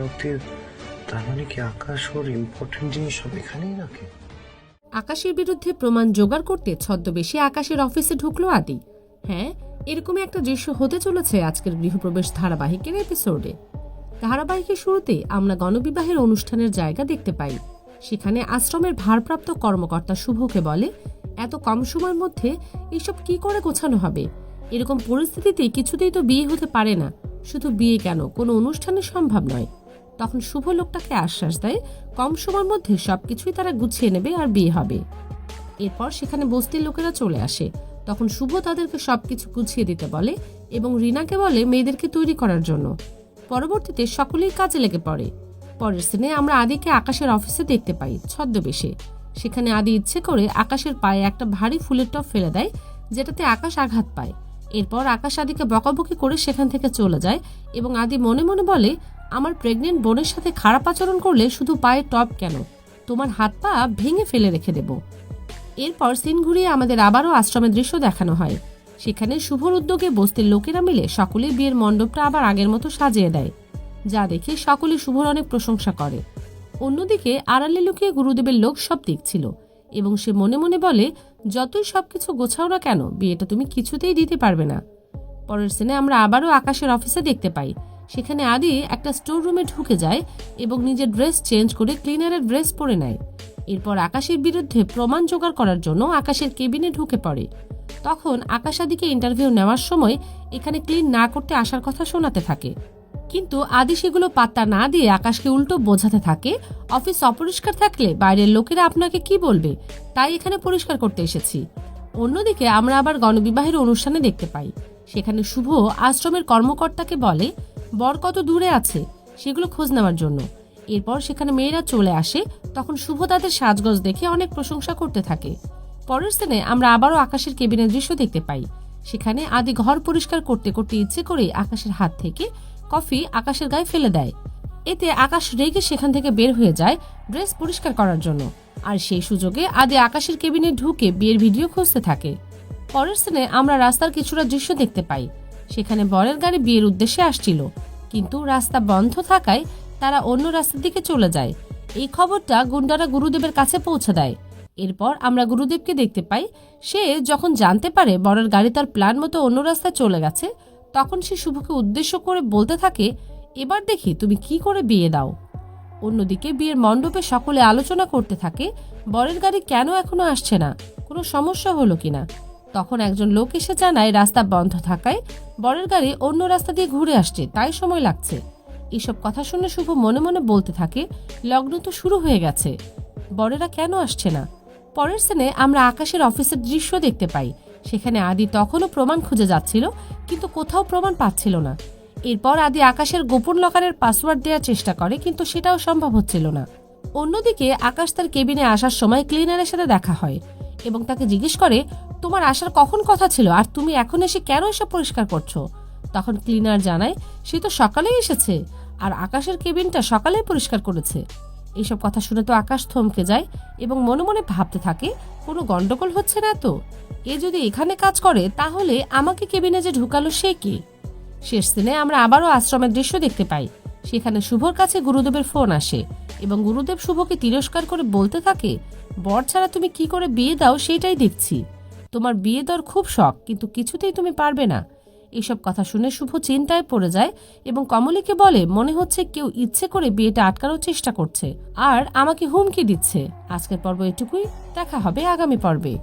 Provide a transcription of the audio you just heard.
লোকটির, তার মানে কি আকাশ ওর ইম্পর্টেন্ট জিনিস সব এখানেই রাখে? আকাশের বিরুদ্ধে প্রমাণ জোগাড় করতে ছদ্মবেশে আকাশের অফিসে ঢুকলো আদি। হ্যাঁ, এরকমই একটা দৃশ্য হতে চলেছে আজকের গৃহপ্রবেশ ধারাবাহিকের এপিসোডে। ধারাবাহিকের শুরুতে আমরা গণবিবাহের অনুষ্ঠানের জায়গা দেখতে পাই। সেখানে আশ্রমের ভারপ্রাপ্ত কর্মকর্তা শুভকে বলে, এত কম সময়ের মধ্যে এসব কি করে গোছানো হবে? এরকম পরিস্থিতিতে কিছুতেই তো বিয়ে হতে পারে না। শুধু বিয়ে কেন, কোনো অনুষ্ঠানে সম্ভব নয়। তখন শুভ লোকটাকে আশ্বাস দেয়, কম সময়ের মধ্যে সবকিছুই তারা গুছিয়ে নেবে আর বিয়ে হবে। এরপর সেখানে বস্তির লোকেরা চলে আসে। তখন শুভ তাদেরকে সবকিছু গুছিয়ে দিতে বলে এবং রিনাকে বলে মেয়েদেরকে তৈরি করার জন্য। পরবর্তীতে সকলেই কাজে লেগে পড়ে। পরের সিনে আমরা আদিকে আকাশের অফিসে দেখতে পাই ছদ্মবেশে। সেখানে আদি ইচ্ছে করে আকাশের পায়ে একটা ভারী ফুলের টব ফেলে দেয়, যেটাতে আকাশ আঘাত পায়। এরপর আকাশ আদিকে বকাবকি করে সেখান থেকে চলে যায় এবং আদি মনে মনে বলে, আমার প্রেগনেন্ট বোনের সাথে খারাপ আচরণ করলে শুধু পায়ে টব কেন, তোমার হাত পা ভেঙে ফেলে রেখে দেব। এরপর সিন ঘুরিয়ে আমাদের আবারও আশ্রমের দৃশ্য দেখানো হয়। সেখানে শুভর উদ্যোগে বস্তির লোকেরা মিলে সকলে বিয়ের মণ্ডপটা আবার আগের মতো সাজিয়ে দেয়, যা দেখে সকলে শুভর অনেক প্রশংসা করে। অন্যদিকে আড়ালে লুকিয়ে গুরুদেবের লোক সব দেখছিল এবং সে মনে মনে বলে, যতই সবকিছু গোছাও না কেন, বিয়েটা তুমি কিছুতেই দিতে পারবে না। পরের সিনে আমরা আবারও আকাশের অফিসে দেখতে পাই। সেখানে আদি একটা স্টোর রুমে ঢুকে যায় এবং নিজের ড্রেস চেঞ্জ করে ক্লিনারের ড্রেস পরে নেয়। এরপর আকাশের বিরুদ্ধে প্রমাণ জোগাড় করার জন্য আকাশের কেবিনে ঢুকে পড়ে। তখন আকাশ আদিকে ইন্টারভিউ নেওয়ার সময় এখানে ক্লিন না করতে আসার কথা শোনাতে থাকে, কিন্তু আদি সেগুলো পাত্তা না দিয়ে আকাশকে উল্টো বোঝাতে থাকে, অফিস অপরিষ্কার থাকলে বাইরের লোকেরা আপনাকে কি বলবে, তাই এখানে পরিষ্কার করতে এসেছি। অন্যদিকে আমরা আবার গণবিবাহের অনুষ্ঠানে দেখতে পাই। সেখানে শুভ আশ্রমের কর্মকর্তাকে বলে বর কত দূরে আছে সেগুলো খোঁজ নেওয়ার জন্য। এরপর সেখানে মেয়েরা চলে আসে। তখন শুভ তাদের সাজগোজ দেখে অনেক প্রশংসা করতে থাকে। পরের সিনে আমরা আবারও আকাশের কেবিনের দৃশ্য দেখতে পাই। সেখানে আদি ঘর পরিষ্কার করতে করতে ইচ্ছে করে আকাশের হাত থেকে কফি আকাশের গায়ে ফেলে দেয়। এতে আকাশ রেগে সেখান থেকে বের হয়ে যায় ড্রেস পরিষ্কার করার জন্য। আর সেই সুযোগে আদি আকাশের কেবিনে ঢুকে বিয়ের ভিডিও খুঁজতে থাকে। পরের সিনে আমরা রাস্তার কিছুটা দৃশ্য দেখতে পাই। সেখানে বরের গাড়ি বিয়ের উদ্দেশ্যে আসছিল, কিন্তু রাস্তা বন্ধ থাকায় তারা অন্য রাস্তার দিকে চলে যায়। এই খবরটা গুন্ডারা গুরুদেবের কাছে পৌঁছে দেয়। এরপর আমরা গুরুদেবকে দেখতে পাই। সে যখন জানতে পারে বরের গাড়ি তার প্ল্যান মতো অন্য রাস্তায় চলে গেছে, তখন সে শুভকে উদ্দেশ্য করে বলতে থাকে, এবার দেখি তুমি কি করে বিয়ে দাও। অন্যদিকে বিয়ের মণ্ডপে সকলে আলোচনা করতে থাকে, বরের গাড়ি কেন এখনো আসছে না, কোনো সমস্যা হলো কিনা। তখন একজন লোক এসে জানায় রাস্তা বন্ধ থাকায় বরের গাড়ি অন্য রাস্তা দিয়ে ঘুরে আসছে, তাই সময় লাগছে। এসব কথা শুনে শুভ মনে মনে বলতে থাকে, লগ্ন তো শুরু হয়ে গেছে, বরেরা কেন আসছে না। পরের সিনে আমরা আকাশের অফিসের দৃশ্য দেখতে পাই। সেখানে আদি তখনও প্রমাণ খুঁজে যাচ্ছিল, কিন্তু কোথাও প্রমাণ পাচ্ছিল না। এরপর আদি আকাশের গোপন লকারের পাসওয়ার্ড দেওয়ার চেষ্টা করে, কিন্তু সেটাও সম্ভব হচ্ছিল না। অন্যদিকে আকাশ তার কেবিনে আসার সময় ক্লিনারের সাথে দেখা হয় এবং তাকে জিজ্ঞেস করে, তোমার আসার কখন কথা ছিল আর তুমি এখন এসে কেন এসব পরিষ্কার করছো। তখন ক্লিনার জানায় সে তো সকালেই এসেছে আর আকাশের কেবিনটা সকালেই পরিষ্কার করেছে। এইসব কথা শুনে তো আকাশ থমকে যায় এবং মনে মনে ভাবতে থাকে, কোনো গন্ডগোল হচ্ছে না তো, এ যদি এখানে কাজ করে তাহলে আমাকে কেবিনে যে ঢুকালো সে কি। শেষ দিনে আমরা আবারও আশ্রমের দৃশ্য দেখতে পাই। সেখানে শুভর কাছে গুরুদেবের ফোন আসে এবং গুরুদেব শুভকে তিরস্কার করে বলতে থাকে, বর ছাড়া তুমি কি করে বিয়ে দাও সেটাই দেখছি, তোমার বিয়ে দেওয়ার খুব শখ, কিন্তু কিছুতেই তুমি পারবে না। এইসব কথা শুনে শুভ চিন্তায় পড়ে যায় এবং কমলীকে বলে, মনে হচ্ছে কেউ ইচ্ছে করে বিয়েটা আটকানোর চেষ্টা করছে আর আমাকে হুমকি দিচ্ছে। আজকের পর্ব এটুকুই, দেখা হবে আগামী পর্বে।